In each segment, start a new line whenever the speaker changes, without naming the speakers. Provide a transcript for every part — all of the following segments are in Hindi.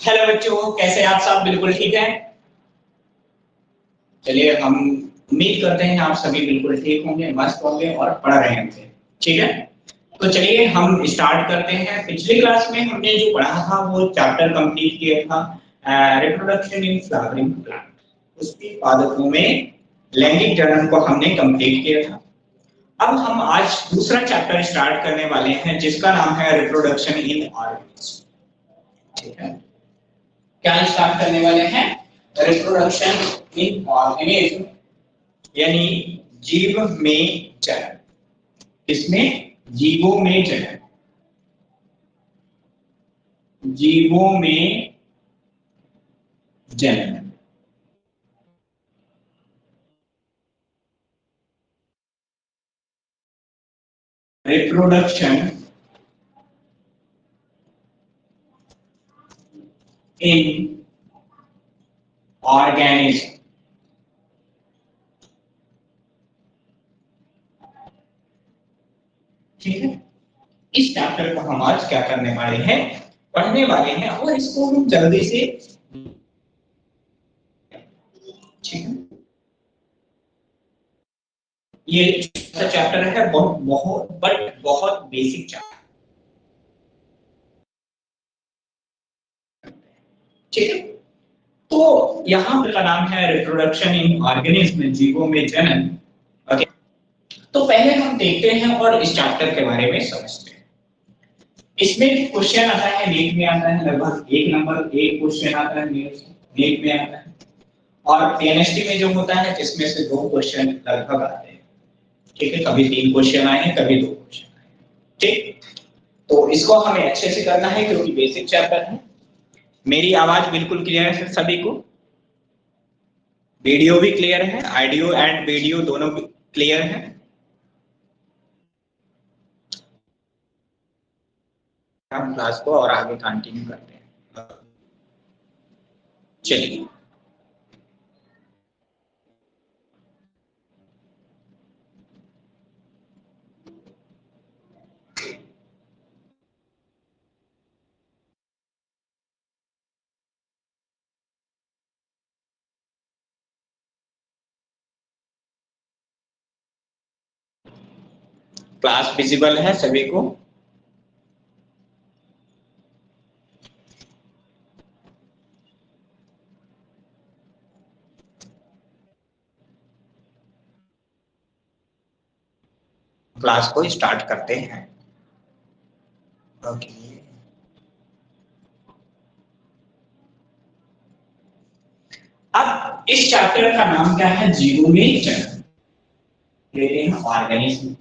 हेलो बच्चों, कैसे आप सब? बिल्कुल ठीक है। चलिए, हम उम्मीद करते हैं आप सभी बिल्कुल ठीक होंगे, मस्त होंगे और पढ़ रहे होंगे। ठीक है, तो चलिए हम स्टार्ट करते हैं। पिछली क्लास में हमने जो पढ़ा था वो चैप्टर कंप्लीट किया था, रिप्रोडक्शन इन फ्लावरिंग प्लांट। उसकी पादपों में लैंगिक जनन को हमने कंप्लीट किया था। अब हम आज दूसरा चैप्टर स्टार्ट करने वाले हैं जिसका नाम है रिप्रोडक्शन इन ऑर्गेनिज्म। ठीक है, क्या स्टार्ट करने वाले हैं? रिप्रोडक्शन इन ऑर्गेनिज्म, यानी जीव में जनन। इसमें जीवों में जनन, जीवों में जनन। Reproduction in organism. ठीक है, इस चैप्टर को हम आज क्या करने वाले हैं, पढ़ने वाले हैं और इसको हम जल्दी से, ठीक है, ये चैप्टर है बहुत बहुत बट बहुत बेसिक चैप्टर। ठीक है, तो यहाँ का नाम है रिप्रोडक्शन इन ऑर्गेनिज्म, जीवों में जनन। ओके, तो पहले हम देखते हैं और इस चैप्टर के बारे में समझते हैं। इसमें क्वेश्चन आता है, नीट में आता है, लगभग एक नंबर एक क्वेश्चन आता है नीट में आता है। और पीएनएसटी में जो होता है जिसमें से दो क्वेश्चन लगभग आते हैं। ठीक है, कभी तीन क्वेश्चन आए हैं, कभी दो क्वेश्चन आए हैं। ठीक, तो इसको हमें अच्छे से करना है क्योंकि बेसिक चैप्टर है। मेरी आवाज बिल्कुल क्लियर है सभी को? वीडियो भी क्लियर है, ऑडियो एंड वीडियो दोनों क्लियर है? हम क्लास को और आगे कंटिन्यू करते हैं। चलिए, क्लास विजिबल है सभी को? क्लास को स्टार्ट करते हैं। ओके, अब इस चैप्टर का नाम क्या है? जीवों में जनन। लेते हैं ऑर्गेनिज्म।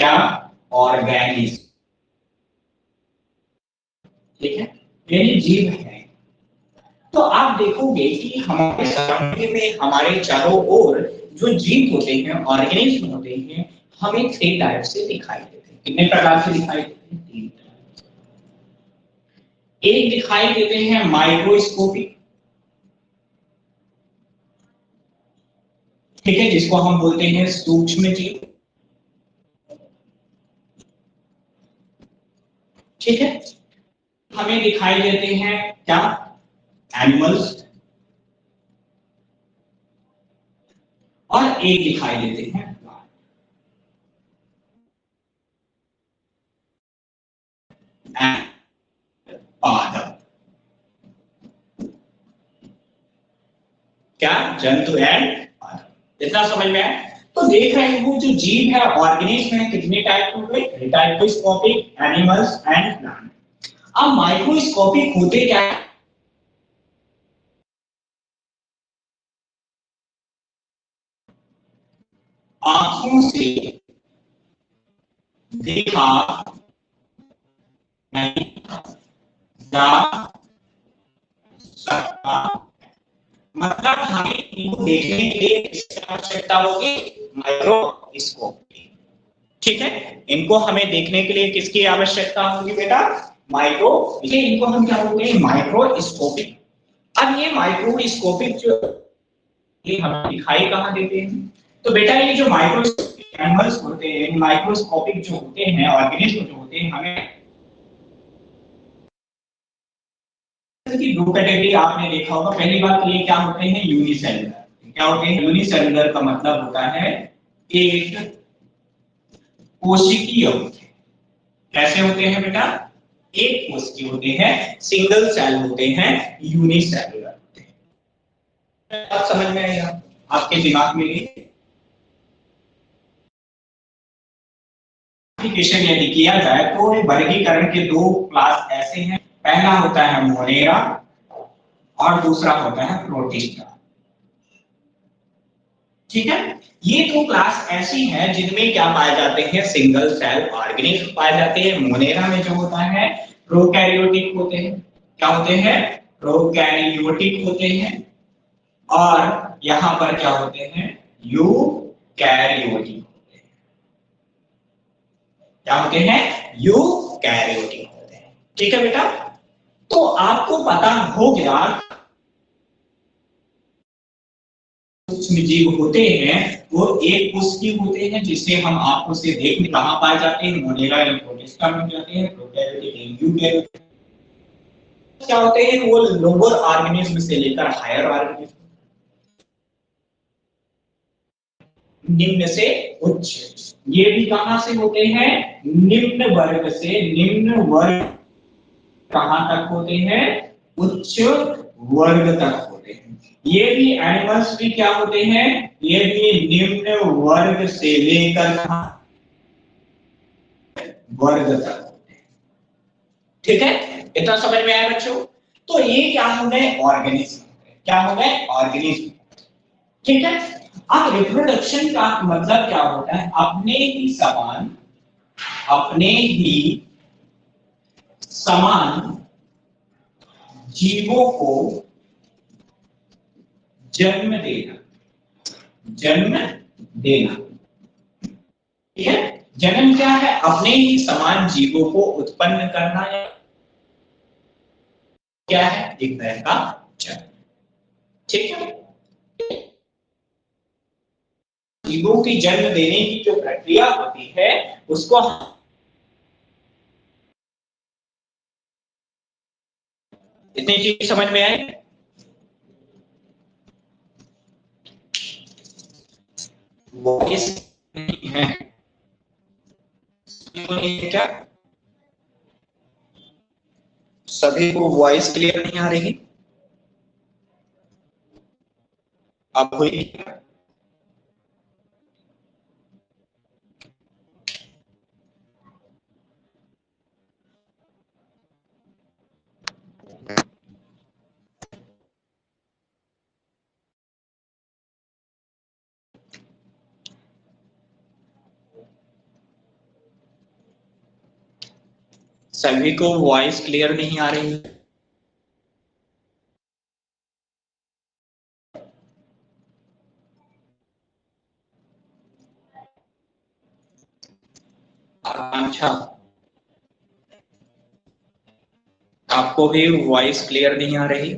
क्या? ऑर्गेनिज्म। ठीक है, यानी जीव है। तो आप देखोगे कि हमारे सराउंडिंग में, हमारे चारों ओर जो जीव होते हैं, ऑर्गेनिज्म होते हैं, हमें थ्री टाइप से दिखाई देते हैं। कितने प्रकार से दिखाई देते हैं? तीन प्रकार। एक दिखाई देते हैं माइक्रोस्कोपिक, ठीक है, जिसको हम बोलते हैं सूक्ष्म जीव। ठीक है, हमें दिखाई देते हैं क्या? एनिमल्स। और एक दिखाई देते हैं पादप। क्या? जंतु एंड पादप। इतना समझ में आया? तो देख रहे हैं वो जो जीव है, ऑर्गेनिज्म है, कितने टाइप के हुए? Microscopic, animals and plant. अब माइक्रोस्कोपिक होते क्या है? आंखों से देखा नहीं जा सकता, मतलब हमें इनको देखने के लिए किसकी आवश्यकता होगी? माइक्रोस्कोप की। ठीक है, इनको हमें देखने के लिए किसकी आवश्यकता होगी बेटा? माइक्रो, इनको हम क्या बोलते हैं? माइक्रोस्कोपिक। अब ये माइक्रोस्कोपिक जो ये हमें दिखाई कहाँ देते हैं? तो बेटा ये जो माइक्रोस्कोपिक एनिमल्स होते हैं, माइक्रोस्कोपिक जो होते हैं, ऑर्गेनिज्म जो होते हैं, हमें सेल की दो कैटेगरी आपने देखा होगा। पहली बात तो ये क्या होते हैं, यूनिसेलुलर। क्या होते हैं यूनिसेलुलर? का मतलब होता है एक कोशिकीय होते हैं। कैसे होते हैं बेटा? एक कोशिकीय होते हैं, सिंगल सेल होते हैं, यूनिसेलुलर होते हैं। अब समझ में आएगा आपके दिमाग में? क्लासिफिकेशन यदि किया जाए तो वर्गीकरण के दो क्लास ऐसे हैं। पहला होता है मोनेरा और दूसरा होता है प्रोटिस्टा। ठीक है, ये दो क्लास ऐसी हैं जिनमें क्या पाए जाते हैं, सिंगल सेल ऑर्गेनिज्म पाए जाते हैं। मोनेरा में जो होता है प्रोकैरियोटिक होते हैं। क्या होते हैं? प्रोकैरियोटिक होते हैं। और यहां पर क्या होते हैं, यूकैरियोटिक। क्या होते हैं? यूकैरियोटिक होते हैं। ठीक है बेटा, तो आपको पता हो गया सूक्ष्म जीव होते हैं वो एक कोशिकीय होते हैं, जिसे हम आंखों से देख कहां पाए जाते हैं, मोनेरा या प्रोटिस्टा में जाते हैं, प्रोकैरियोटिक या यूकैरियोटिक। क्या होते हैं, वो लोअर ऑर्गेनिज्म से लेकर हायर ऑर्गेनिज्म, निम्न से उच्च। ये भी कहां से होते हैं, निम्न वर्ग से। निम्न वर्ग कहां तक होते हैं, उच्च वर्ग तक होते हैं। ये भी एनिमल्स भी क्या होते हैं, ये भी निम्न वर्ग से लेकर वर्ग तक होते हैं। ठीक है, इतना समझ में आया बच्चों? तो ये क्या हो गए, ऑर्गेनिज्म। क्या हो गए, ऑर्गेनिज्म। ठीक है, अब रिप्रोडक्शन का मतलब क्या होता है, अपने ही समान जीवों को जन्म देना। जन्म देना, ठीक है। जन्म क्या है, अपने ही समान जीवों को उत्पन्न करना है। क्या है, एक तरह का जन्म। ठीक है, जीवों की जन्म देने की जो प्रक्रिया होती है उसको इतनी चीज समझ में आए? वॉइस है क्या? सभी को वॉइस क्लियर नहीं आ रही? अब हुई? सभी को वॉइस क्लियर नहीं आ रही? अच्छा, आपको भी वॉइस क्लियर नहीं आ रही?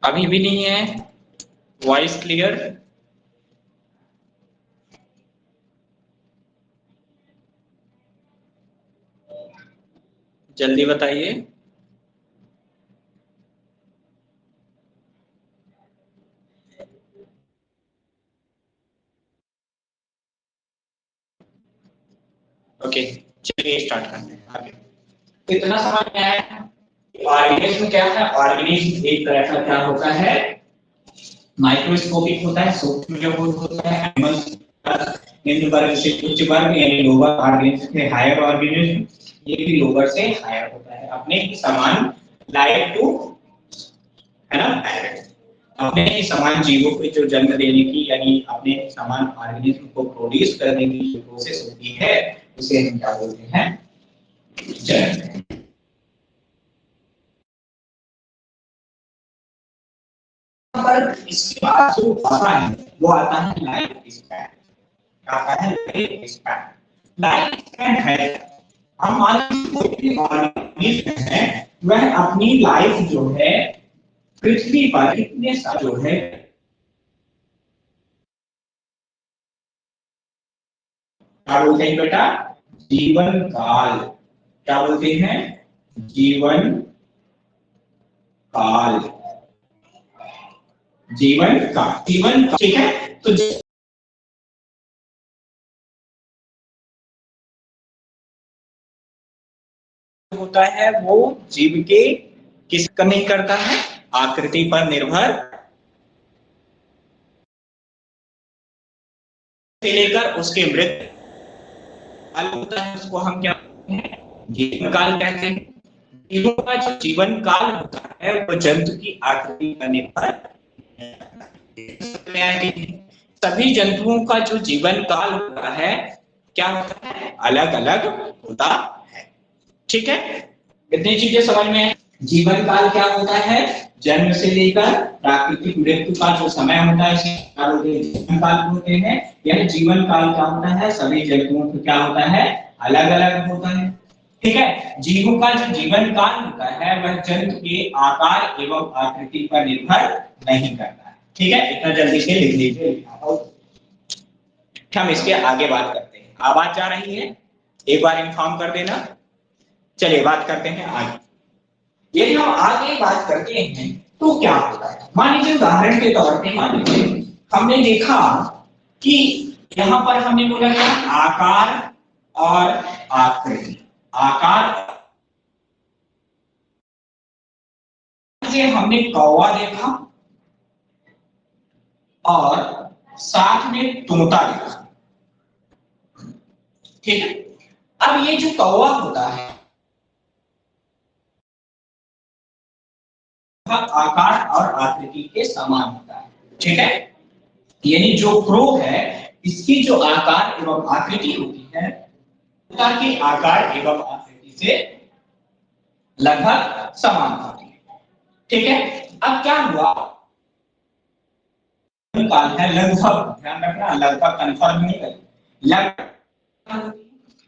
अभी भी नहीं है वॉइस क्लियर? जल्दी बताइए। ओके, चलिए स्टार्ट करते हैं आगे। तो इतना समझ में आया? ऑर्गेनिज्म क्या है, ऑर्गेनिज्म एक तरह का क्या होता है, माइक्रोस्कोपिक होता है, सूक्ष्म जब होता है। एनिमल्स निम्न वर्ग से उच्च वर्ग यानी लोअर ऑर्गेनिज्म से हायर ऑर्गेनिज्म, ये भी लोअर से हायर होता है। अपने ही समान लाइक टू, है ना, पैरेंट। अपने ही समान जीवों को जो जन्म देने की यानी अपने समान ऑर्गेनिज्म को प्रोड्यूस करने की जो प्रोसेस होती है उसे हम क्या बोलते हैं, जन्म। पर इसके बाद जो आता है वो आता है लाइफ स्पैन। क्या आता है? Life span. लाइफ स्पैन है, हम मान लीजिए ऑर्गेनिज्म है, वह अपनी लाइफ जो है पृथ्वी पर कितने साल जो है, क्या बोलते हैं बेटा? जीवन काल। क्या बोलते हैं? जीवन काल। जीवन काल, जीवन काल, ठीक है। तो होता है वो जीव के किस पर नहीं करता है? आकृति पर निर्भर से लेकर उसके मृत्यु काल होता है, उसको हम क्या कहते हैं? जीवन काल कहते हैं। जीवों का जो जीवन काल होता है वो जंतु की आकृति पर निर्भर। सभी जंतुओं का जो जीवन काल होता है क्या होता है? अलग अलग होता है, ठीक है। इतनी चीजें समझ में है। जीवन काल क्या होता है? जन्म से लेकर प्राकृतिक मृत्यु का जो समय होता है जीवन काल होते हैं। यह जीवन काल क्या होता है? सभी जंतुओं को क्या होता है? अलग अलग होता है, ठीक है। जीवों का जो जीवन काल होता है वह जंतु के आकार एवं आकृति पर निर्भर नहीं करता है, ठीक है। इतना जल्दी से लिख लीजिए। हम इसके आगे बात करते हैं। आवाज जा रही है? एक बार इन्फॉर्म कर देना। चलिए बात करते हैं आगे। यदि हम आगे बात करते हैं तो क्या होता है? मान लीजिए उदाहरण के तौर पे मान लीजिए हमने देखा कि यहाँ पर हमने बोला क्या? आकार और आकृति। आकार, हमने कौवा देखा और साथ में तोता देखा, ठीक है। अब ये जो कौवा होता है आकार और आकृति के समान होता है, ठीक है। यानी जो क्रो है इसकी जो आकार एवं आकृति होती है तोता के आकार एवं आकृति से लगभग समान होती है, ठीक है। अब क्या हुआ? काल है लगभग, ध्यान रखना लगभग कंफर्म नहीं करें, लगभग।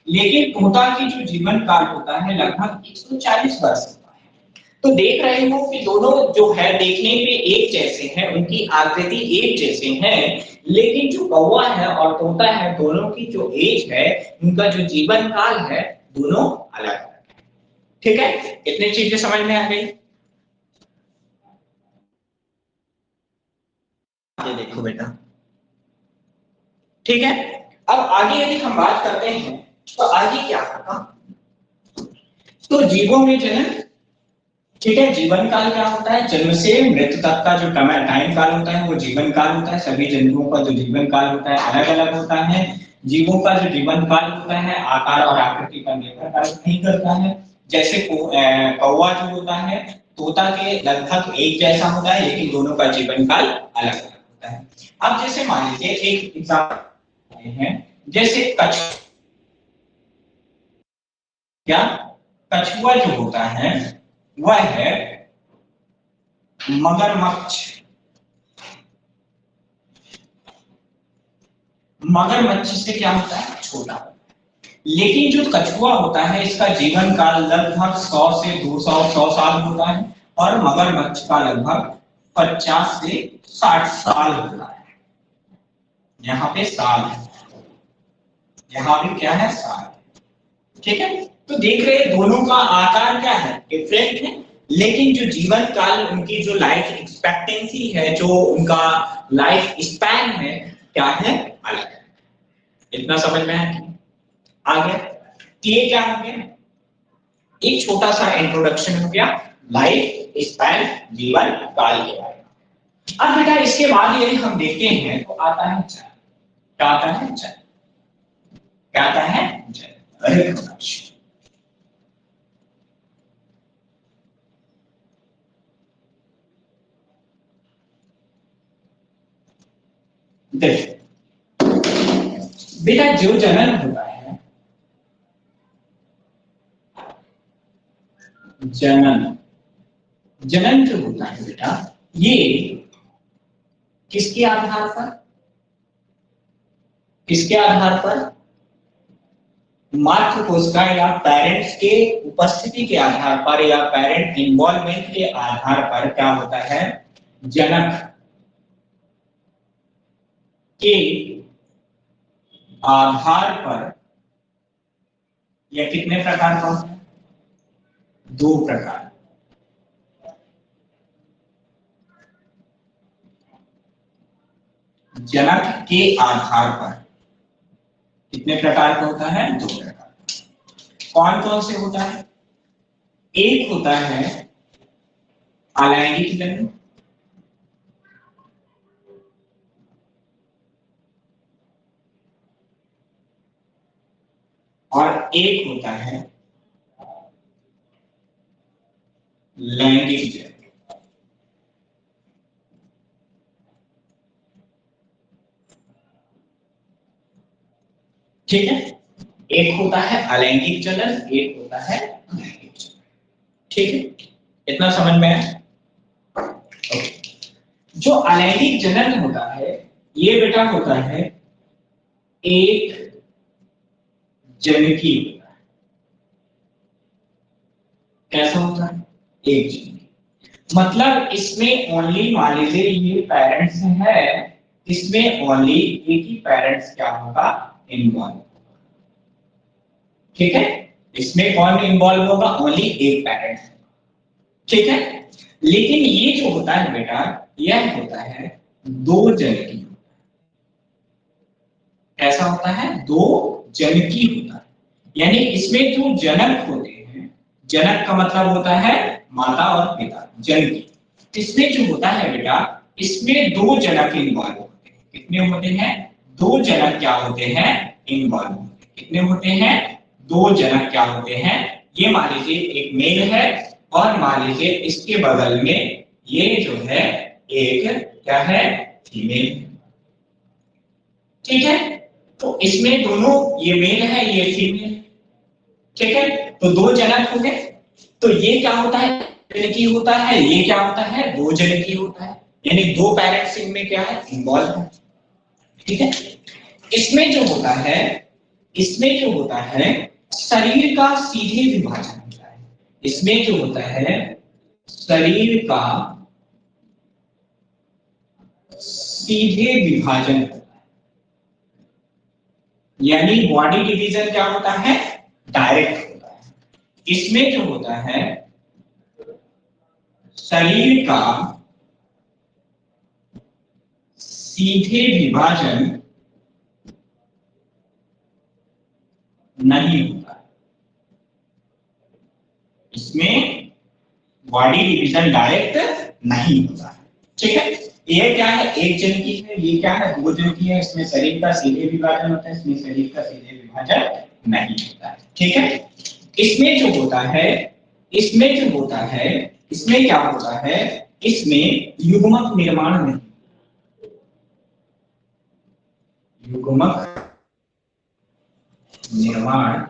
लेकिन तोता की जो जीवन काल होता है लगभग 140 वर्ष होता है। तो देख रहे हो कि दोनों जो है देखने पे एक जैसे हैं, उनकी आकृति एक जैसे हैं, लेकिन जो कौवा है और तोता है दोनों की जो एज है, उनका जो जीवन काल है दोनों अलग है, ठीक है। इतनी चीजें समझ में आ गई? ये देखो बेटा, ठीक है। अब आगे यदि हम बात करते हैं तो आगे क्या होगा? तो जीवों में जन्म, ठीक है। जीवन काल क्या होता है? जन्म से मृत्यु तक का जो टाइम काल होता है वो जीवन काल होता है। सभी जंतुओं का जो जीवन काल होता है अलग अलग होता है। जीवों का जो जीवन काल होता है आकार और आकृति पर निर्भर नहीं करता है। जैसे कौवा जो होता है तोता के लगभग एक जैसा होता है, लेकिन दोनों का जीवन काल अलग अलग होता है। अब जैसे मान लीजिए एक एग्जाम्पल है, जैसे कछुआ, क्या कछुआ जो होता है वह है मगरमच्छ। मगरमच्छ से क्या होता है? छोटा। लेकिन जो कछुआ होता है इसका जीवन काल लगभग 100 से 200 साल होता है और मगरमच्छ का लगभग 50 से 60 साल होता है। यहाँ पे साल है, यहाँ भी क्या है? साल, ठीक है। तो देख रहे हैं दोनों का आकार क्या है? डिफरेंट है, लेकिन जो जीवन काल उनकी जो लाइफ एक्सपेक्टेंसी है, जो उनका लाइफ स्पैन है क्या है? अलग है। इतना समझ में है? आ गया? तो ये क्या हो गया? एक छोटा सा इंट्रोडक्शन हो गया लाइफ स्पैन, जीवन काल के बारे में। अब बेटा इसके बाद यदि हम देखते हैं तो आता है जल। क्या आता है? जल। क्या आता है? जल। रिप्रोडक्शन। देखो बेटा जो जनन होता है, जनन, जनन जो होता है बेटा ये किसके आधार पर? किसके आधार पर? मातृ कोशिका या पेरेंट्स के उपस्थिति के आधार पर या पेरेंट इन्वॉल्वमेंट के आधार पर क्या होता है, जनक के आधार पर यह कितने प्रकार का होता है? दो प्रकार। जनक के आधार पर कितने प्रकार का होता है? दो प्रकार। कौन कौन से होता है? एक होता है अलैंगिक जनन, और एक होता है लैंगिक जनन। ठीक है, एक होता है अलैंगिक जनन, एक होता है लैंगिक जनन। ठीक है, इतना समझ में है? जो अलैंगिक जनन होता है ये बेटा होता है एक जनकी होता है। कैसा होता है? एक जनकी, मतलब इसमें ओनली, मान लीजिए ये पेरेंट्स है, इसमें ओनली एक ही पेरेंट्स क्या होगा, इन्वॉल्व। ठीक है, इसमें कौन इन्वॉल्व होगा? ओनली एक पेरेंट। ठीक है, लेकिन ये जो होता है बेटा, यह होता है दो जनकी। ऐसा होता है दो जनकी होता है, यानी इसमें जो जनक होते हैं, जनक का मतलब होता है माता और पिता, जनकी। इसमें जो होता है बेटा, इसमें दो जनक इन्वॉल्व होते हैं। कितने होते हैं? दो जनक क्या होते हैं? इन्वॉल्व होते हैं। कितने होते हैं? दो जनक क्या होते हैं? ये मान लीजिए एक मेल है और मान लीजिए इसके बगल में ये जो है एक क्या है, फीमेल। ठीक है, तो इसमें दोनों, ये मेल है ये फीमेल। ठीक है, तो दो जनक हो गए। तो ये क्या होता है? जनकी होता है। ये क्या होता है? दो जनकी होता है, यानी दो पेरेंट्स इनमें क्या है, इन्वॉल्व है। ठीक है, इसमें जो होता है, इसमें जो होता है शरीर का सीधे विभाजन होता है। इसमें जो होता है शरीर का सीधे विभाजन होता है, यानी बॉडी डिवीजन क्या होता है, डायरेक्ट होता है। इसमें जो होता है शरीर का सीधे विभाजन नहीं होता, इसमें बॉडी डिवीजन डायरेक्ट नहीं होता। ठीक है, ये क्या है, एक जनकी है, ये क्या है, दो जनकी है। इसमें शरीर का सीधे विभाजन होता है, इसमें शरीर का सीधे विभाजन नहीं होता है। ठीक है, इसमें जो होता है, इसमें जो होता है, इसमें क्या होता है, इसमें युग्मक निर्माण नहीं, युग्मक निर्माण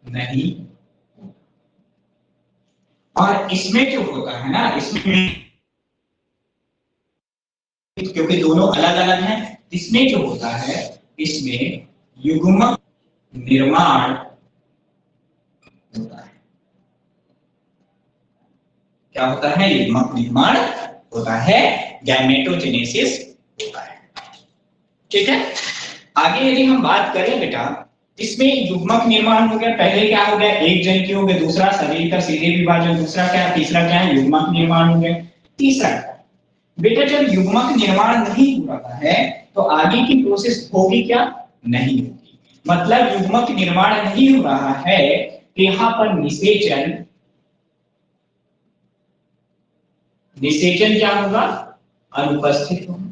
नहीं। और इसमें जो होता है ना, इसमें क्योंकि दोनों अलग अलग हैं, इसमें जो होता है, इसमें युग्मक निर्माण होता है। क्या होता है? युग्मक निर्माण होता है, गैमेटोजेनेसिस होता है। ठीक है, आगे यदि हम बात करें बेटा, इसमें युग्मक निर्माण हो गया, पहले क्या हो गया, एक जनकी हो गया, दूसरा शरीर का सीधे विभाजन, दूसरा क्या, तीसरा क्या है, युग्मक निर्माण हो गया। तीसरा बेटा, जब युग्मक निर्माण नहीं हो रहा है तो आगे की प्रोसेस होगी क्या, नहीं होगी। मतलब युग्मक निर्माण नहीं हो रहा है तो यहां पर निषेचन, निषेचन क्या होगा, अनुपस्थित होगा।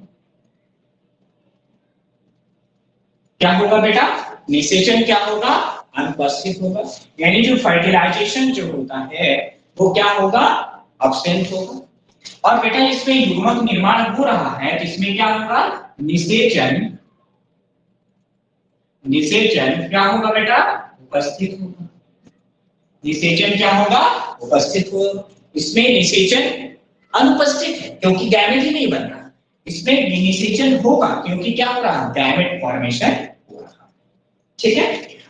क्या होगा बेटा, निषेचन क्या होगा, अनुपस्थित होगा। यानी जो फर्टिलाइजेशन जो होता है वो क्या होगा, अब्सेंट होगा। और बेटा इसमें युग्मक निर्माण हो रहा है तो इसमें क्या होगा, निषेचन, निषेचन क्या होगा बेटा, उपस्थित होगा। निषेचन क्या होगा, उपस्थित होगा। इसमें निषेचन अनुपस्थित है क्योंकि गैमेट ही नहीं बन रहा। इसमें निषेचन होगा क्योंकि क्या हो रहा है, गैमेट फॉर्मेशन हो रहा है। ठीक है,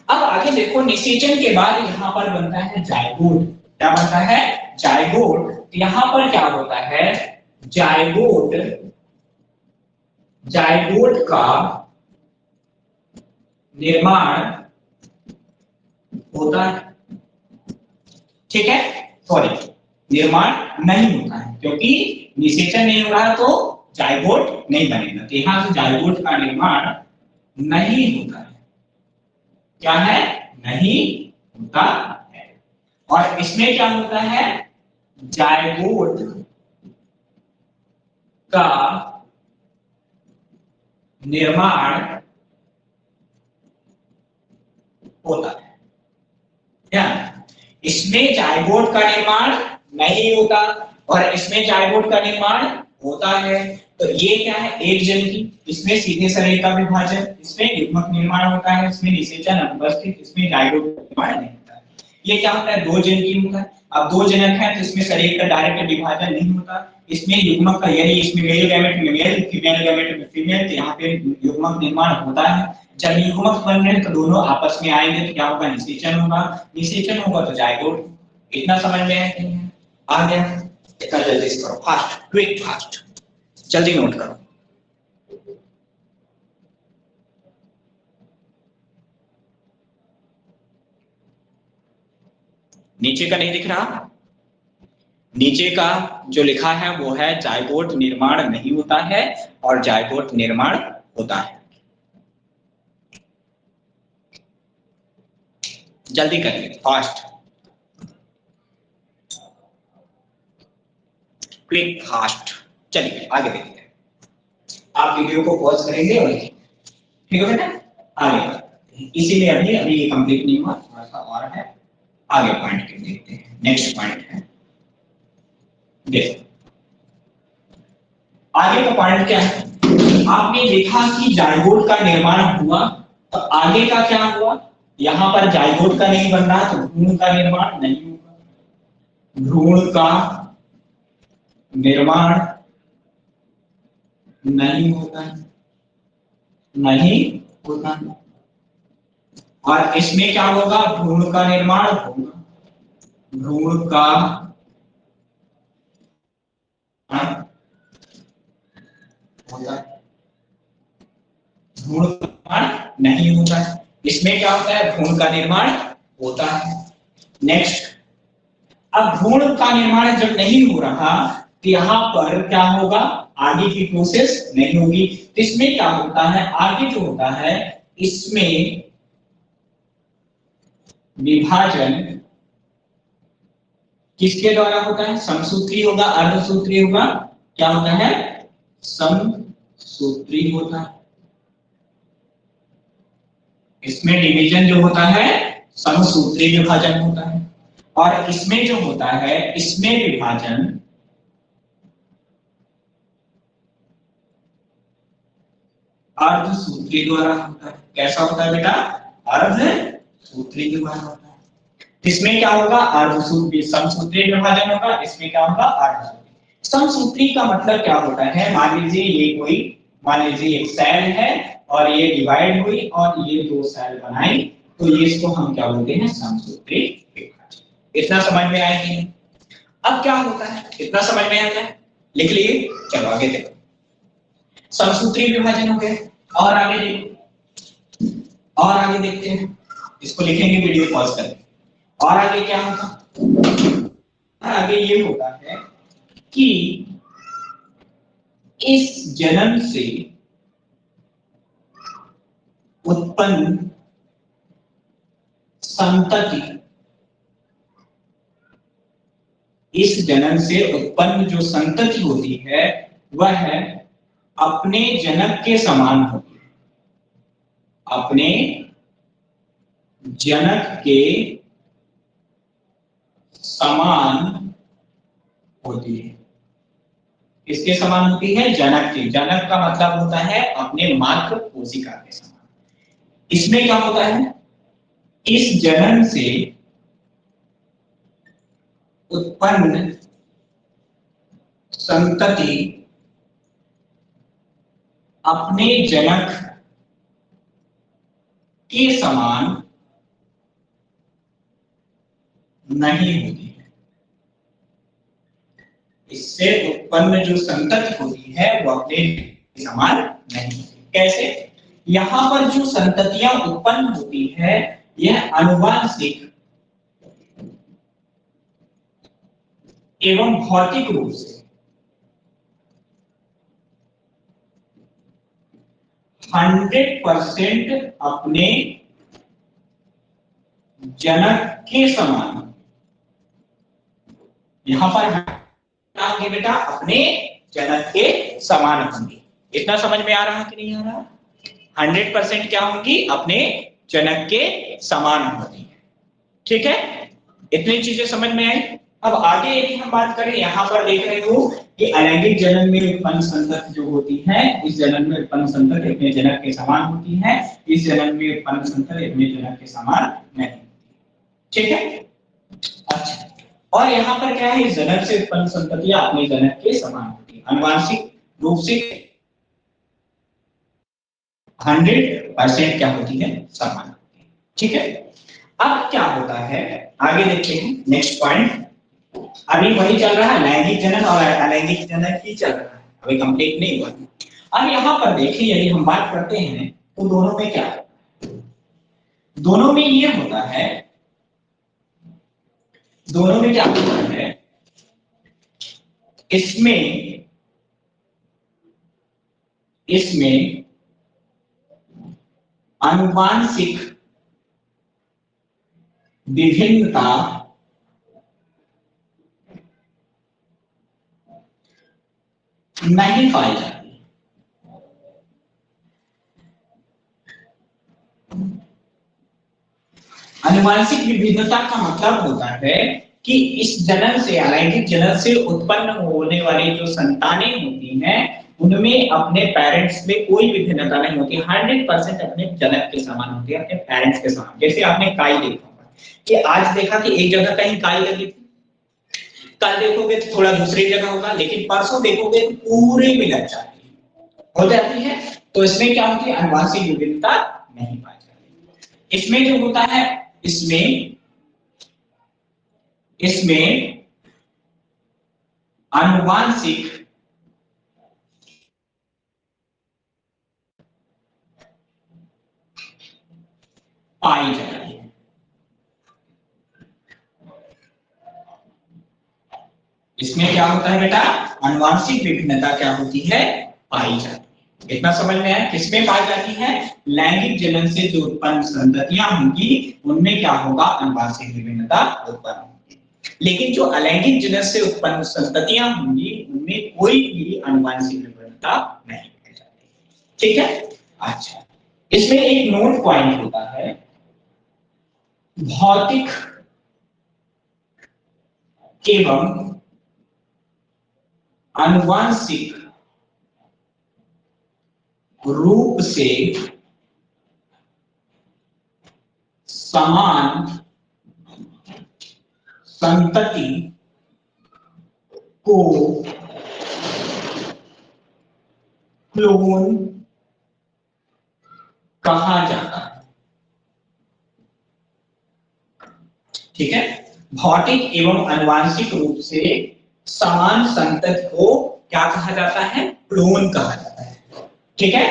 अब आगे देखो, निषेचन के बाद यहाँ पर बनता है जायगोट। क्या बनता है, जायगोट। यहाँ पर क्या होता है, जायगोट, जायगोट का निर्माण होता है। ठीक है, सॉरी, निर्माण नहीं होता है क्योंकि निषेचन नहीं हो रहा तो जायगोट नहीं बनेगा। तो यहां से जायगोट का निर्माण नहीं होता है। क्या है, नहीं होता है। और इसमें क्या होता है, जायगोट का निर्माण होता है। क्या, इसमें जायगोट का निर्माण नहीं होता और इसमें जायगोट का निर्माण होता है। तो ये क्या है, एक जन की, इसमें सीधे शरीर का विभाजन, इसमें युग्मक निर्माण होता है, इसमें निषेचन अनुपस्थित, इसमें जायगोट का निर्माण नहीं होता है। ये क्या होता है, दो जन की होता है। अब दो जनक है तो इसमें शरीर का डायरेक्ट विभाजन नहीं होता। इसमें युग्मक का, यानी इसमें मेल गैमेट में मेल, फीमेल गैमेट में फीमेल, तो यहाँ पे युग्मक निर्माण होता है। जब युग्मक बन रहे हैं तो दोनों आपस में आएंगे तो क्या होगा, निषेचन होगा। निषेचन होगा तो जायगोट। इतना समझ में आया कि नहीं? आ गया? इतना जल्दी से करो, फास्ट, क्विक फास्ट, जल्दी नोट करो। नीचे का नहीं दिख रहा? नीचे का जो लिखा है वो है जायगोट निर्माण नहीं होता है और जायगोट निर्माण होता है। जल्दी करिए, फास्ट, क्विक फास्ट। चलिए आगे देखते हैं। आप वीडियो को पॉज करेंगे और ठीक है बेटा, आगे बढ़ते। इसीलिए अभी अभी ये कंप्लीट नहीं हुआ, थोड़ा सा और है। आगे पॉइंट देखते हैं, नेक्स्ट पॉइंट है, देखो आगे का पॉइंट क्या है। आपने देखा कि जायगोट का निर्माण हुआ, तो आगे का क्या हुआ, यहां पर जायगोट का नहीं बन रहा तो भ्रूण का निर्माण नहीं होगा। भ्रूण का निर्माण नहीं होता है, नहीं होता है। और इसमें क्या होगा, भ्रूण का निर्माण होगा। भ्रूण का होता है, भ्रूण का निर्माण नहीं होता है। इसमें क्या होता है, भ्रूण का निर्माण होता है। नेक्स्ट, अब भ्रूण का निर्माण जब नहीं हो रहा तो यहाँ पर क्या होगा, आगे की प्रोसेस नहीं होगी। तो इसमें क्या होता है, आगे जो होता है इसमें विभाजन किसके द्वारा होता है, समसूत्री होगा, अर्धसूत्री होगा, क्या होता है, समसूत्री होता है। इसमें डिवीजन जो होता है समसूत्री विभाजन होता है। और इसमें जो होता है, इसमें विभाजन अर्धसूत्री द्वारा होता है। कैसा होता है बेटा, अर्धसूत्री द्वारा होता है। इसमें क्या होगा, अर्धसूत्री, समसूत्री विभाजन होगा, इसमें क्या होगा, अर्धसूत्री। समसूत्री का मतलब क्या होता है, मान लीजिए ये कोई, मान लीजिए एक सेल है और ये डिवाइड हुई और ये दो सेल बनाई, तो ये इसको हम क्या बोलते हैं, समसूत्री विभाजन। इतना समझ में आया कि नहीं? अब क्या होता है, इतना समझ में आया, लिख लिए, चलो आगे देखो। समसूत्री विभाजन हो गया, और आगे देखो, और आगे देखते हैं, इसको लिखेंगे वीडियो पॉज करके। और आगे क्या होगा, और आगे ये होता है कि इस जन्म से उत्पन्न संतति, इस जन्म से उत्पन्न जो संतति होती है वह अपने जनक के समान होती है, अपने जनक के समान होती है। किसके समान होती है, जनक के। जनक का मतलब होता है अपने मातृ कोशिका के समान। इसमें क्या होता है, इस जन्म से उत्पन्न संतति अपने जनक के समान नहीं होती है। इससे उत्पन्न जो संतति होती है वो अपने समान नहीं होती। कैसे? यहां पर जो संततियां उत्पन्न होती है यह आनुवंशिक एवं भौतिक रूप से 100% अपने जनक के समान। यहां पर होंगे बेटा अपने जनक के समान होंगी। इतना समझ में आ रहा कि नहीं आ रहा? 100% क्या होंगी? अपने जनक के समान होती है। ठीक है, इतनी चीजें समझ में आई। अब आगे यदि हम बात करें, यहां पर देख रहे हो कि अलैंगिक जनन में उत्पन्न संतति जो होती है, इस जनन में उत्पन्न संतति अपने जनक के समान होती है, इस जनन में उत्पन्न संतति अपने जनक के समान नहीं। ठीक है, अच्छा। और यहाँ पर क्या है, इस जनक से उत्पन्न संततियां अपने जनक के समान होती है, आनुवांशिक रूप से 100% क्या होती है? समान होती है। ठीक है, अब क्या होता है आगे देखते हैं, नेक्स्ट पॉइंट। अभी वही चल रहा है, लैंगिक जनन और अलैंगिक जनन ही चल रहा है, अभी कंप्लीट नहीं हुआ। अब यहाँ पर देखिए, यदि हम बात करते हैं तो दोनों में क्या है? दोनों में ये होता है, दोनों में क्या होता है, इसमें आनुवांशिक विभिन्नता नहीं पाई जाती। आनुवांशिक विभिन्नता का मतलब होता है कि इस जनन से, अलैंगिक जनन से उत्पन्न होने वाली जो संतानें होती हैं उनमें अपने पेरेंट्स में कोई विभिन्नता नहीं होती, 100% अपने जनक के समान होती है, अपने पेरेंट्स के समान। जैसे आपने काई देखा होगा कि आज देखा कि एक जगह कहीं काई लगी थी, कल देखोगे तो थोड़ा दूसरी जगह होगा, लेकिन परसों देखोगे तो पूरे में लग जाती है, हो जाती है। तो इसमें क्या होती है? आनुवांशिक विभिन्नता नहीं पाई जाती। इसमें जो होता है, इसमें आनुवांशिक पाई जाती है। इसमें क्या होता है बेटा? आनुवांशिक विभिन्नता क्या होती है? पाई जाती है। इतना समझ में आया? किसमें पाई जाती है? लैंगिक जनन से जो उत्पन्न संततियां होंगी उनमें क्या होगा? आनुवांशिक विभिन्नता उत्पन्न होगी। लेकिन जो अलैंगिक जनन से उत्पन्न संततियां होंगी उनमें कोई भी आनुवांशिक विभिन्नता नहीं पाई जाती। ठीक है, अच्छा। इसमें एक नोट पॉइंट होता है, भौतिक एवं आनुवांशिक रूप से समान संतति को क्लोन कहा जाता है। ठीक है, भौतिक एवं आनुवांशिक रूप से समान संतति को क्या कहा जाता है? क्लोन कहा जाता है। ठीक है,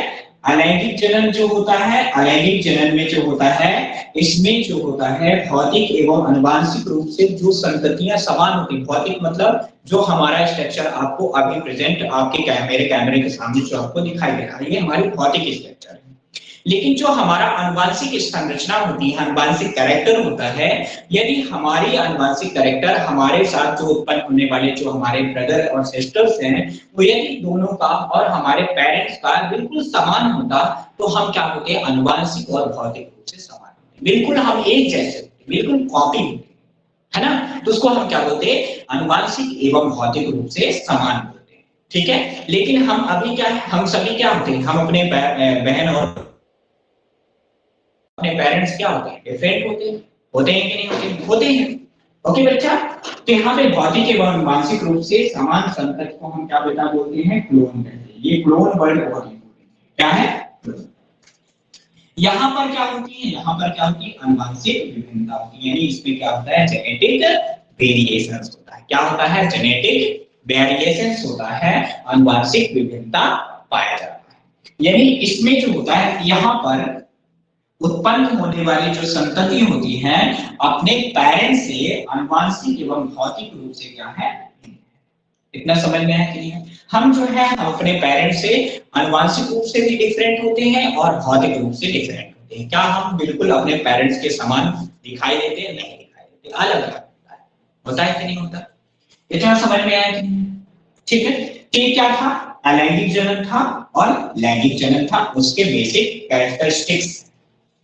अलैंगिक जनन जो होता है, अलैंगिक जनन में जो होता है, इसमें जो होता है भौतिक एवं आनुवांशिक रूप से जो संततियां समान होती है, भौतिक मतलब जो हमारा स्ट्रक्चर आपको अभी प्रेजेंट आपके मेरे कैमरे के सामने जो आपको दिखाई दे रहा है, ये हमारी भौतिक स्ट्रक्चर है। लेकिन जो हमारा आनुवांशिक संरचना होती है, आनुवांशिक कैरेक्टर होता है, यदि हमारी आनुवांशिक कैरेक्टर हमारे साथ जो उत्पन्न होने वाले जो हमारे ब्रदर और सिस्टर्स हैं, वो यदि दोनों का और हमारे पेरेंट्स का बिल्कुल समान होता तो हम क्या होते? आनुवांशिक और भौतिक रूप से समान होते, बिल्कुल हम एक जैसे होते, बिल्कुल कॉपी होते, है ना? तो उसको हम क्या बोलते हैं? आनुवांशिक एवं भौतिक रूप से समान होते हैं। ठीक है, लेकिन हम अभी क्या है, हम सभी क्या होते हैं? हम अपने बहन और अपने पेरेंट्स क्या होते हैं? डिफरेंट होते हैं कि नहीं होते? होते हैं। ओके बच्चा, तो यहाँ पे भौतिक एवं मानसिक रूप से समान संतति को हम क्या बेटा बोलते हैं? क्लोन कहते हैं। ये क्लोन वर्ड बहुत इंपॉर्टेंट है, क्या है? यहाँ पर क्या होती है? यहाँ पर क्या होती है? आनुवंशिक विभिन्नता होती है, यानी इसमें क्या होता है? जेनेटिक वेरिएशंस होता है। क्या होता है? जेनेटिक वेरिएशंस होता है, आनुवंशिक विभिन्नता पाया जाता है। यानी इसमें जो होता है, यहाँ पर उत्पन्न होने वाली जो संतति होती है अपने पेरेंट्स से आनुवंशिक एवं भौतिक रूप से क्या है? इतना समझ में आया कि नहीं? हम जो है हम अपने पेरेंट्स से आनुवंशिक रूप से भी डिफरेंट होते हैं और भौतिक रूप से डिफरेंट होते हैं। क्या हम बिल्कुल अपने पेरेंट्स के समान दिखाई देते हैं? नहीं दिखाई देते, अलग अलग होता है कि नहीं होता? इतना समझ में आया कि नहीं? ठीक है। ये क्या था? अलैंगिक जनन था और लैंगिक जनन था। उसके बेसिक कैरेक्टरिस्टिक्स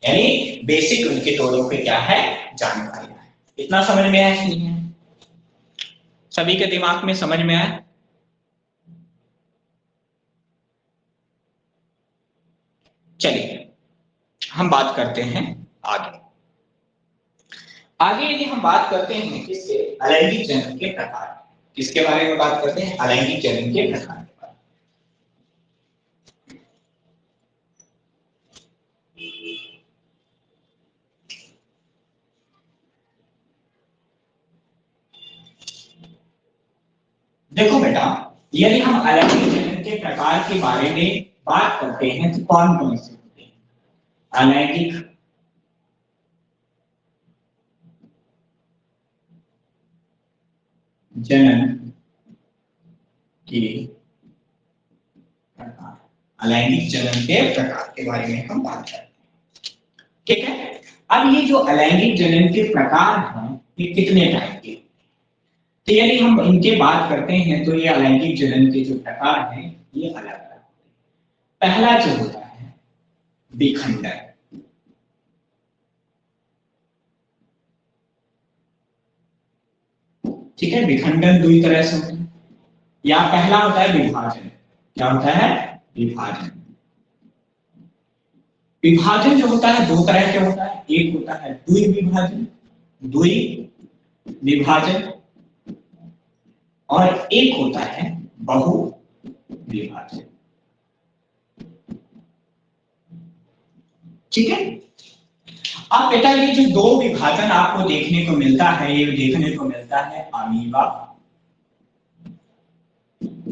यानी बेसिक उनके दोनों पे क्या है? जानकारी है। इतना समझ में आया कि नहीं है? सभी के दिमाग में समझ में आया? चलिए हम बात करते हैं आगे। आगे यदि हम बात करते हैं किसके? अलैंगिक जनन के प्रकार। किसके बारे में बात करते हैं? अलैंगिक जनन के प्रकार के बारे में। देखो बेटा, यदि हम अलैंगिक जनन के प्रकार के बारे में बात करते हैं तो कौन कौन से होते हैं? अलैंगिक जनन के प्रकार, अलैंगिक जनन के प्रकार के बारे में हम बात करते हैं। ठीक है। अब ये जो अलैंगिक जनन के प्रकार हैं ये कितने टाइप के? तो यदि हम इनके बात करते हैं तो ये अलैंगिक जनन के जो प्रकार हैं ये अलग अलग होते हैं। पहला जो होता है विखंडन। ठीक है, विखंडन दो तरह से होता है। या पहला होता है विभाजन। क्या होता है? विभाजन। विभाजन जो होता है दो तरह के होता है। एक होता है द्विविभाजन, द्विविभाजन, और एक होता है बहुविभाजन। ठीक है। अब बेटा ये जो दो विभाजन आपको देखने को मिलता है, ये देखने को मिलता है अमीबा,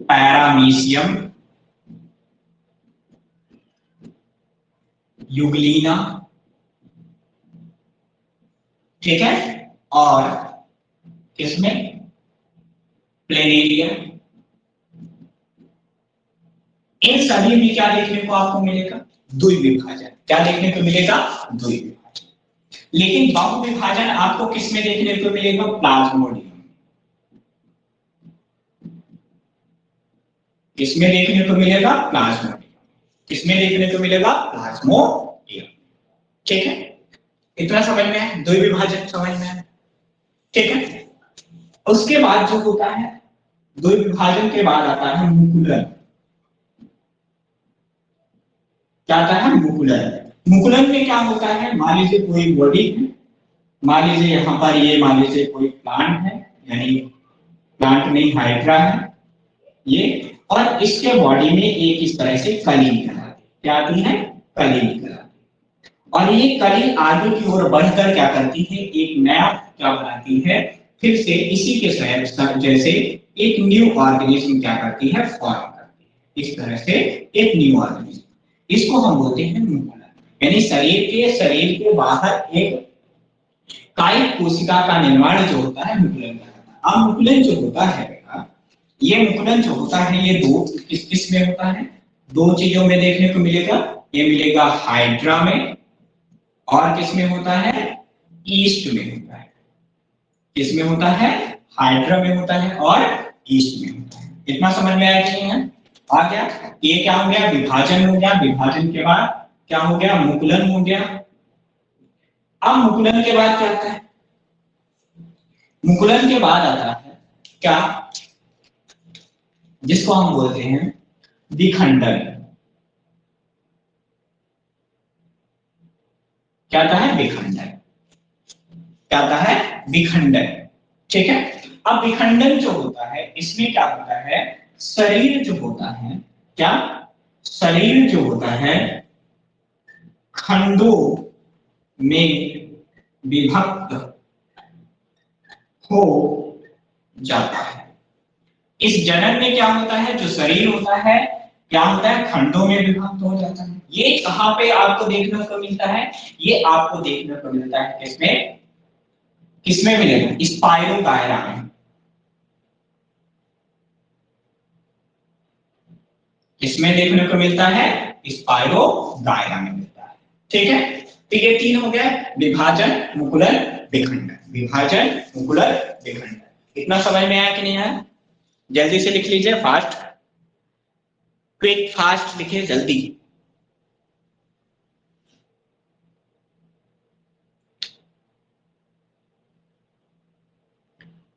पैरामीशियम, यूग्लिना, ठीक है, और किसमें? प्लेनेरिया। इन सभी में क्या देखने को आपको मिलेगा? द्विविभाजन। क्या देखने को मिलेगा? द्विविभाजन। लेकिन बहुविभाजन आपको किसमें देखने को मिलेगा? प्लाज्मोडियम। किसमें देखने को मिलेगा? प्लाज्मोडियम। किसमें देखने को मिलेगा? प्लाज्मोडियम। ठीक है, इतना समझ में है? द्विविभाजन समझ में है? ठीक है। उसके बाद जो होता है द्विविभाजन के बाद आता है मुकुलन। क्या आता है? मुकुलन। मुकुलन में क्या होता है? मान लीजिए कोई बॉडी है, मान लीजिए यहाँ पर ये मान लीजिए कोई प्लांट है, यानी प्लांट नहीं हाइड्रा है ये, और इसके बॉडी में एक इस तरह से कली निकल आती है। क्या आती है? कली निकल आती है। और ये कली आगे की ओर बढ़कर क्या करती है? एक नया क्या बनाती है? फिर से इसी के जैसे एक न्यू ऑर्गेनिज्म क्या करती है? फॉर्म करती है। इस तरह से एक न्यू ऑर्गेनिज्म, इसको हम बोलते हैं मुकुलन। यानी शरीर के बाहर एक कायिक कोशिका का निर्माण जो होता है मुकुलन कहलाता है। अब मुकुलन जो होता है बेटा, ये मुकुलन जो होता है ये दो किस में होता है? दो चीजों में देखने को मिलेगा। ये मिलेगा हाइड्रा में, और किस में होता है? ईस्ट में होता है। किस में होता है? हाइड्रा में होता है और ईस्ट में होता है। इतना समझ में आया कि नहीं है? आ गया? ये क्या हो गया? विभाजन हो गया। विभाजन के बाद क्या हो गया? मुकुलन हो गया। अब मुकुलन के बाद क्या आता है? मुकुलन के बाद आता है क्या? जिसको हम बोलते हैं विखंडन। क्या आता है? विखंडन। क्या आता है? विखंडन। ठीक है। अब विखंडन जो होता है इसमें क्या होता है? शरीर जो होता है क्या? शरीर जो होता है खंडों में विभक्त हो जाता है। इस जनन में क्या होता है, जो शरीर होता है क्या होता है, खंडों में विभक्त हो जाता है। ये कहां पे आपको देखने को मिलता है, ये आपको देखने को मिलता है किसमें, किसमें मिलेगा, स्पाइरोगायरा में। किसमें देखने को मिलता है, स्पाइरोगायरा में मिलता है। ठीक है, तो ये तीन हो गया, विभाजन, मुकुलन, विखंडन। विभाजन, मुकुलन, विखंडन। इतना समझ में आया कि नहीं आया? जल्दी से लिख लीजिए, फास्ट, क्विक फास्ट लिखिए जल्दी।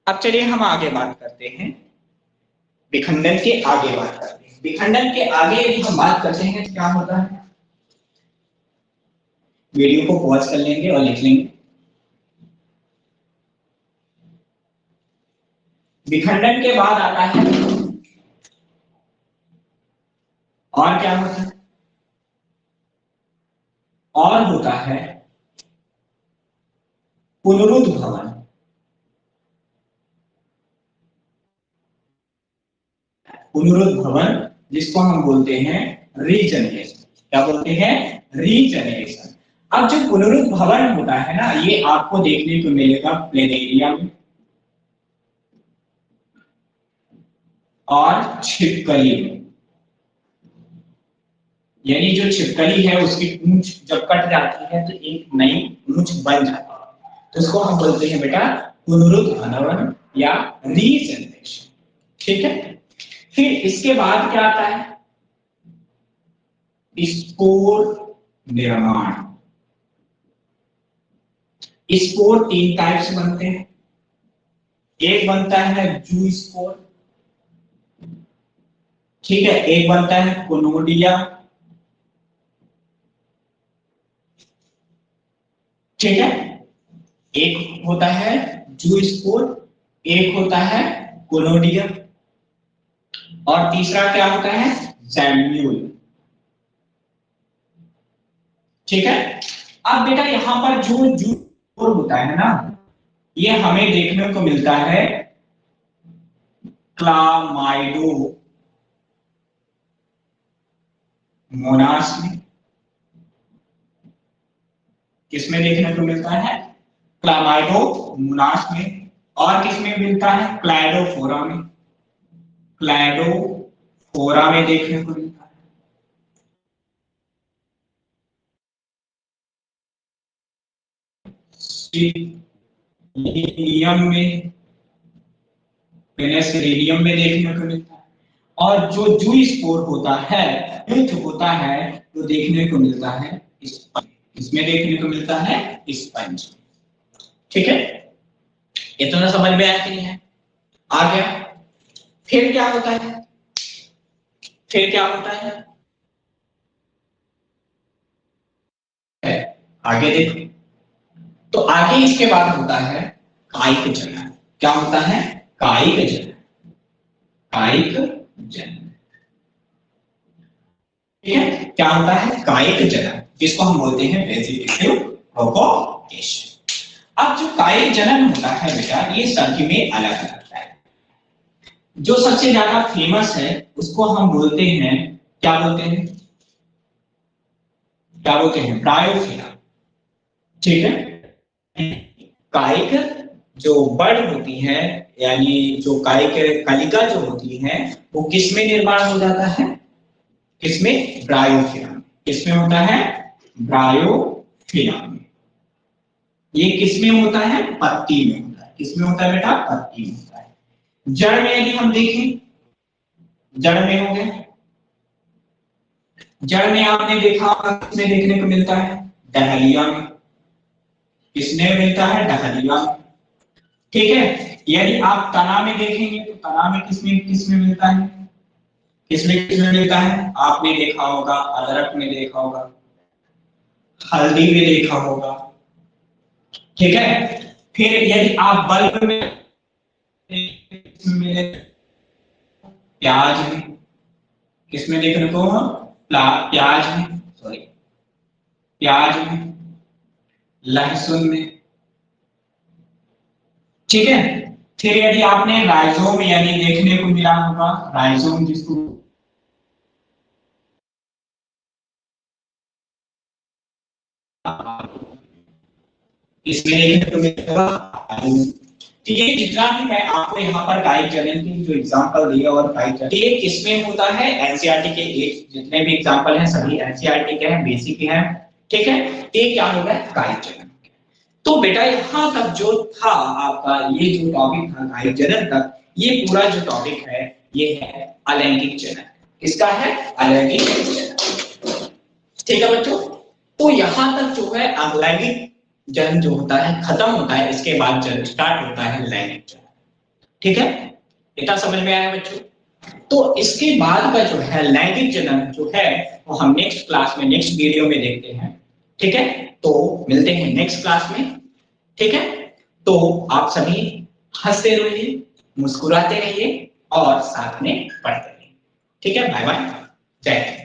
अब चलिए हम आगे बात करते हैं, विखंडन के आगे बात करते हैं। विखंडन के आगे यदि हम बात करते हैं तो क्या होता है, वीडियो को पॉज कर लेंगे और लिख लेंगे। विखंडन के बाद आता है, और क्या होता है, और होता है पुनरुद्भवन। पुनरुद्भवन जिसको हम बोलते हैं रीजनरेशन। क्या बोलते हैं, रीजनरेशन। अब जो पुनरुद्भवन होता है ना, ये आपको देखने को मिलेगा प्लेनेरिया में और छिपकली में। यानी जो छिपकली है उसकी पूंछ जब कट जाती है तो एक नई पूंछ बन जाती है, तो उसको हम बोलते हैं बेटा पुनरुद्भवन या रीजनरेशन। ठीक है, फिर इसके बाद क्या आता है, स्पोर निर्माण। स्पोर तीन टाइप से बनते हैं। एक बनता है जू स्पोर, ठीक है, एक बनता है कोनोडिया, ठीक है, एक होता है जू स्पोर, एक होता है कोनोडिया, और तीसरा क्या होता है, जैम्यूल। ठीक है, अब बेटा यहां पर जो जू स्पोर होता है ना, ये हमें देखने को मिलता है क्लामाइडो मोनास में। किसमें देखने को मिलता है, क्लामाइडो मोनास में। और किसमें मिलता है, क्लैडोफोरा में। क्लैडोफोरा में देखने को मिलता है। सीलियम में, पेनिसिलियम में देखने को मिलता है। और जो जू स्पोर होता है, युद्ध होता है, तो देखने को मिलता है स्पंज। इसमें देखने को मिलता है स्पंज। ठीक है, इतना समझ में आया कि नहीं है, आ गया। फिर क्या होता है, फिर क्या होता है आगे देखो, तो आगे इसके बाद होता है कायिक जनन। क्या होता है, कायिक जनन। कायिक जनन, ठीक है, क्या होता है, कायिक जनन, जिसको हम बोलते हैं वेजिटेटिव प्रोपोगेशन। अब जो कायिक जनन होता है बेटा, ये सभी में अलग अलग है। जो सबसे ज्यादा फेमस है उसको हम बोलते हैं, क्या बोलते हैं, क्या बोलते हैं, ब्रायोफिला। ठीक है, कायिक जो बर्ड होती है, यानी जो कायिक कलिका जो होती है, वो किसमें निर्माण हो जाता है, किसमें, ब्रायोफिला में। किसमें होता है, ब्रायोफिला में। ये किसमें होता है, पत्ती में होता है। किसमें होता है बेटा, पत्ती में होता है। जड़ में यदि हम देखें, जड़ में हो गया, जड़ में आपने देखा होगा किसमें देखने को मिलता है, डहलिया में। किसमें मिलता है, डहलिया में। ठीक है, यदि आप तना में देखेंगे तो तना में किसमें किसमें मिलता है, किसमें किसमें मिलता है, आपने देखा होगा अदरक में देखा होगा, हल्दी में देखा होगा। ठीक है, फिर यदि आप बल्ब में मिले, प्याज में, किसमें देखने को, प्याज में, सॉरी प्याज में, लहसुन में, ठीक है। फिर यदि आपने राइजोम यानी देखने को मिला होगा, राइजोम जिसको इसमें देखने को मिलेगा, ठीक है। जितना भी मैं आपको यहाँ पर गाइड चैनल की जो एग्जांपल दिया और गाइड चैनल ये किसमें होता है, एनसीईआरटी के एक जितने भी एग्जांपल हैं सभी एनसीईआरटी के हैं, बेसिक के हैं, ठीक है। ये क्या होगा, गाइड चैनल। तो बेटा यहाँ तक जो था आपका ये जो टॉपिक था गाइड चैनल तक, ये पूरा जो टॉपिक है ये है अलैंगिक चैनल। किसका है, अलैंगिक चैनल, ठीक है बच्चों। तो यहाँ तक जो है अलैंगिक जन्म जो होता है खत्म होता है, इसके बाद जन्म स्टार्ट होता है लैंगिक जन्म, ठीक है। इतना समझ में आया बच्चों। तो इसके बाद का जो है लैंगिक जन्म जो है वो हम नेक्स्ट क्लास में नेक्स्ट वीडियो में देखते हैं, ठीक है। तो मिलते हैं नेक्स्ट क्लास में, ठीक है। तो आप सभी हंसते रहिए, मुस्कुराते रहिए और साथ में पढ़ते रहिए, ठीक है। बाय बाय, जय हिंद।